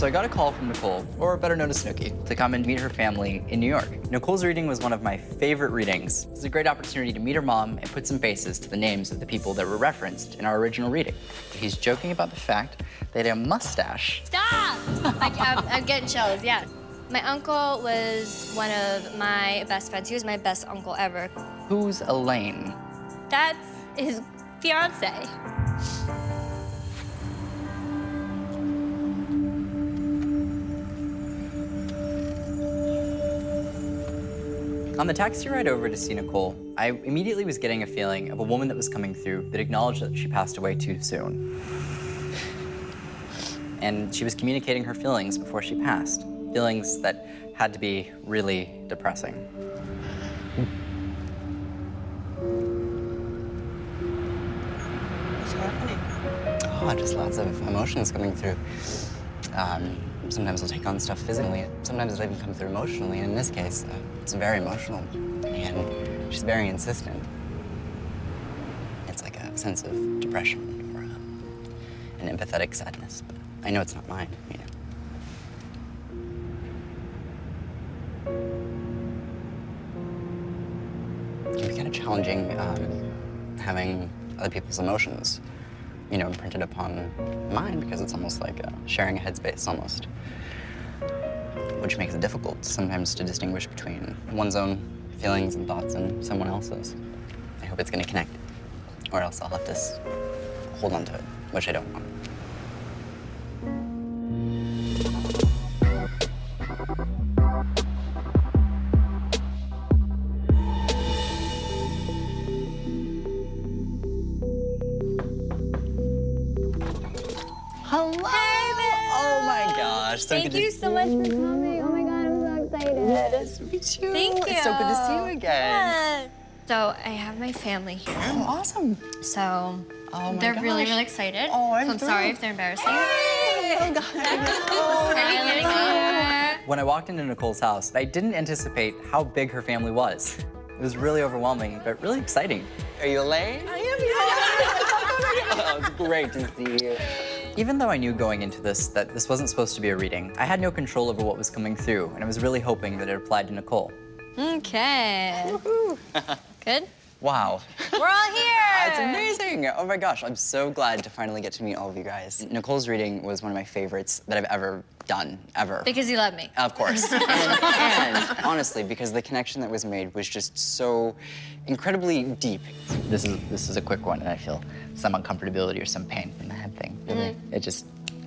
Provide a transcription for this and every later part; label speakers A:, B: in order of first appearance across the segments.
A: So I got a call from Nicole, or better known as Snooki, to come and meet her family in New York. Nicole's reading was one of my favorite readings. It was a great opportunity to meet her mom and put some faces to the names of the people that were referenced in our original reading. He's joking about the fact that a mustache.
B: Stop! I'm getting chills, yeah. My uncle was one of my best friends. He was my best uncle ever.
A: Who's Elaine?
B: That's his fiance.
A: On the taxi ride over to see Nicole, I immediately was getting a feeling of a woman that was coming through that acknowledged that she passed away too soon. And she was communicating her feelings before she passed, feelings that had to be really depressing.
C: What's happening?
A: Oh, just lots of emotions coming through. Sometimes I'll take on stuff physically. Sometimes it'll even come through emotionally. And in this case, it's very emotional. And she's very insistent. It's like a sense of depression or an empathetic sadness. But I know it's not mine, you know. It can be kind of challenging having other people's emotions, you know, imprinted upon mine, because it's almost like sharing a headspace almost, which makes it difficult sometimes to distinguish between one's own feelings and thoughts and someone else's. I hope it's going to connect, or else I'll have to hold on to it, which I don't want. Hello!
B: Hey, babe!
A: Oh my gosh.
B: Thank you so much for coming. Oh my God, I'm so excited.
A: Nice to meet you.
B: Thank you.
A: It's so good to see you again.
B: Yeah. So I have my family here.
A: Oh, awesome.
B: So
A: Oh my
B: they're really,
A: gosh.
B: really excited.
A: Oh, I'm
B: so I'm sorry
A: thrilled.
B: if they're embarrassing.
A: Hey! Oh, God. When I walked into Nicole's house, I didn't anticipate how big her family was. It was really overwhelming, but really exciting. Are you Elaine?
C: I am here.
A: Oh, it's great to see you. Even though I knew going into this that this wasn't supposed to be a reading, I had no control over what was coming through, and I was really hoping that it applied to Nicole.
B: Okay.
A: Woohoo!
B: Good?
A: Wow.
B: We're all here.
A: It's amazing. Oh my gosh, I'm so glad to finally get to meet all of you guys. Nicole's reading was one of my favorites that I've ever done, ever.
B: Because you love me.
A: Of course. and honestly, because the connection that was made was just so incredibly deep. This is a quick one, and I feel some uncomfortability or some pain in the head thing. Really, it's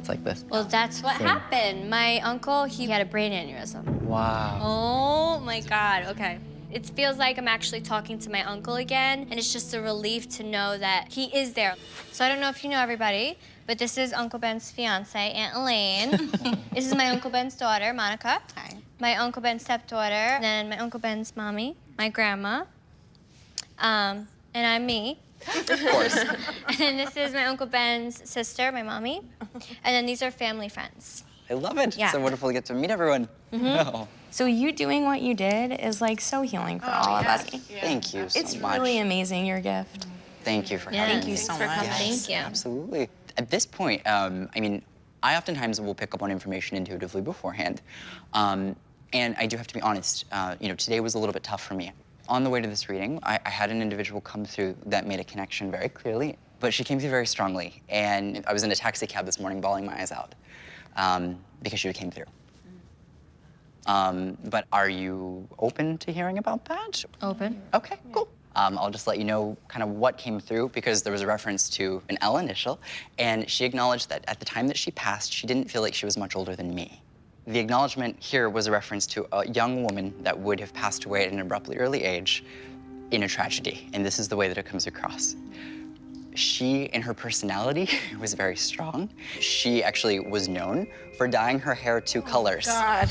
A: like this.
B: Well, that's what happened. My uncle, he had a brain aneurysm.
A: Wow.
B: Oh my God, okay. It feels like I'm actually talking to my uncle again, and it's just a relief to know that he is there. So I don't know if you know everybody, but this is Uncle Ben's fiance, Aunt Elaine. This is my Uncle Ben's daughter, Monica.
C: Hi.
B: My Uncle Ben's stepdaughter, and then my Uncle Ben's mommy, my grandma, and I'm me.
A: Of course.
B: And then this is my Uncle Ben's sister, my mommy, and then these are family friends.
A: I love it.
B: Yeah.
A: It's so wonderful to get to meet everyone. Oh,
D: So you doing what you did is like so healing for all of us.
A: thank you so
D: It's
A: much.
D: really amazing, your gift.
A: Thank you for
B: Yeah.
A: having
D: Thank
A: me.
D: you so
B: Thanks for
D: much.
B: coming.
A: Yes,
B: Thank you.
A: Absolutely. At this point, I mean, I oftentimes will pick up on information intuitively beforehand. And I do have to be honest, you know, today was a little bit tough for me. On the way to this reading, I had an individual come through that made a connection very clearly, but she came through very strongly. And I was in a taxi cab this morning bawling my eyes out because she came through. But are you open to hearing about that?
B: Open.
A: Okay, cool. I'll just let you know kind of what came through, because there was a reference to an L initial, and she acknowledged that at the time that she passed, she didn't feel like she was much older than me. The acknowledgement here was a reference to a young woman that would have passed away at an abruptly early age in a tragedy, and this is the way that it comes across. She, in her personality, was very strong. She actually was known for dyeing her hair two colors.
C: God.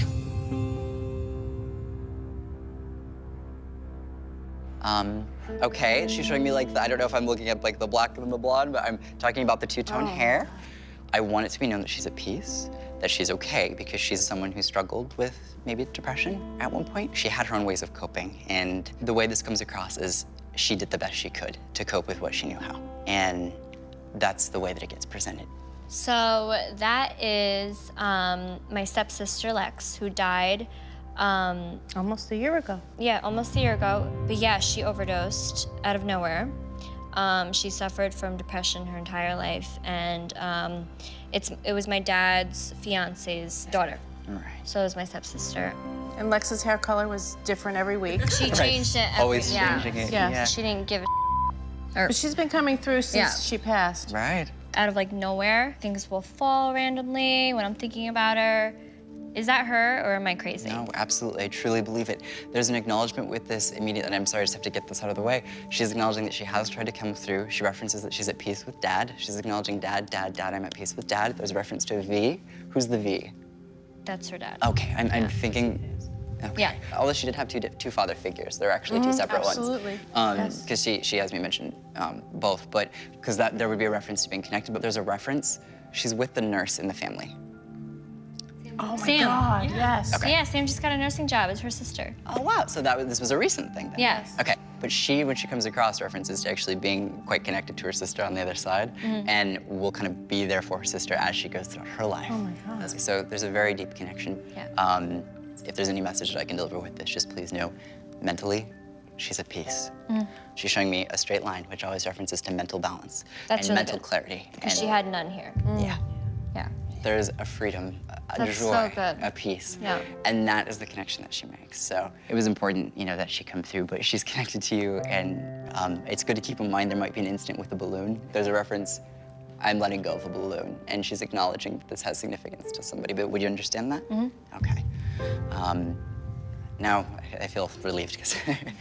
A: Okay, she's showing me like, I don't know if I'm looking at like the black and the blonde, but I'm talking about the two-tone hair. I want it to be known that she's at peace, that she's okay, because she's someone who struggled with maybe depression at one point. She had her own ways of coping, and the way this comes across is she did the best she could to cope with what she knew how. And that's the way that it gets presented.
B: So that is my stepsister Lex, who died.
C: Almost a year ago.
B: Yeah, almost a year ago. But yeah, she overdosed out of nowhere. She suffered from depression her entire life, and it was my dad's fiance's daughter.
A: Right.
B: So it was my stepsister.
C: And Lex's hair color was different every week.
B: She changed it.
A: Always
B: yeah.
A: changing it.
C: Yeah.
B: She didn't give a
C: But she's been coming through since
B: Yeah.
C: she passed.
A: Right.
B: out of like nowhere. Things will fall randomly when I'm thinking about her. Is that her, or am I crazy?
A: No, absolutely. I truly believe it. There's an acknowledgement with this immediate, and I'm sorry, I just have to get this out of the way. She's acknowledging that she has tried to come through. She references that she's at peace with Dad. She's acknowledging Dad, I'm at peace with Dad. There's a reference to a V. Who's the V?
B: That's her dad.
A: Okay, I'm thinking. Okay.
B: Yeah.
A: Although she did have two father figures, they're actually two separate
C: absolutely.
A: ones. Because she has me mention both, but because there would be a reference to being connected, but there's a reference. She's with the nurse in the family.
C: Oh my
B: Sam.
C: God, yes.
A: Okay.
B: Yeah, Sam just got a nursing job. It's her sister.
A: Oh wow, so this was a recent thing then.
B: Yes.
A: Okay, but when she comes across references to actually being quite connected to her sister on the other side, and will kind of be there for her sister as she goes throughout her life.
C: Oh my God.
A: So there's a very deep connection.
B: Yeah.
A: If there's any message that I can deliver with this, just please know, mentally, she's at peace. She's showing me a straight line, which always references to mental balance
B: That's
A: and
B: really
A: mental
B: good.
A: clarity.
B: Because
A: And
B: she had none here.
A: yeah,
B: Yeah.
A: there's a freedom, a
B: That's so
A: joy,
B: good.
A: a peace.
B: Yeah.
A: And that is the connection that she makes. So it was important, that she come through, but she's connected to you, and it's good to keep in mind there might be an instant with a balloon. There's a reference, I'm letting go of a balloon, and she's acknowledging that this has significance to somebody, but would you understand that? Okay. Now I feel relieved because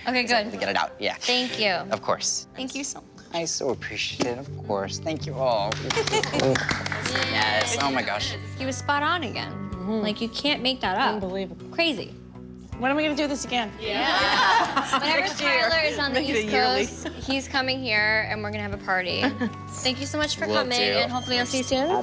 B: Okay, good.
A: to get it out. Yeah.
B: Thank you.
A: Of course.
B: Thank you so much.
A: I so appreciate it. Of course. Thank you all. Yes. Oh my gosh.
B: He was spot on again. Like, you can't make that up.
C: Unbelievable.
B: Crazy.
C: When are we gonna do this again?
B: Whenever
C: Next year.
B: Tyler is on the
C: Make it a
B: East
C: yearly.
B: Coast, he's coming here, and we're gonna have a party. Thank you so much for
A: Love
B: coming,
A: to.
B: and hopefully I'll see you soon. All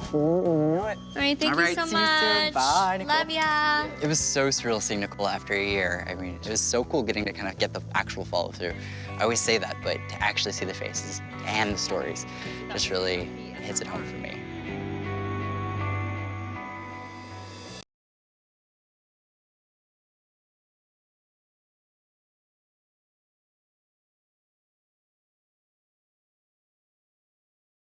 B: right, thank
A: All
B: you
A: right,
B: so
A: see you soon.
B: much.
A: Bye, Nicole.
B: Love ya.
A: It was so surreal seeing Nicole after a year. I mean, it was so cool getting to kind of get the actual follow through. I always say that, but to actually see the faces and the stories just really hits it home for me.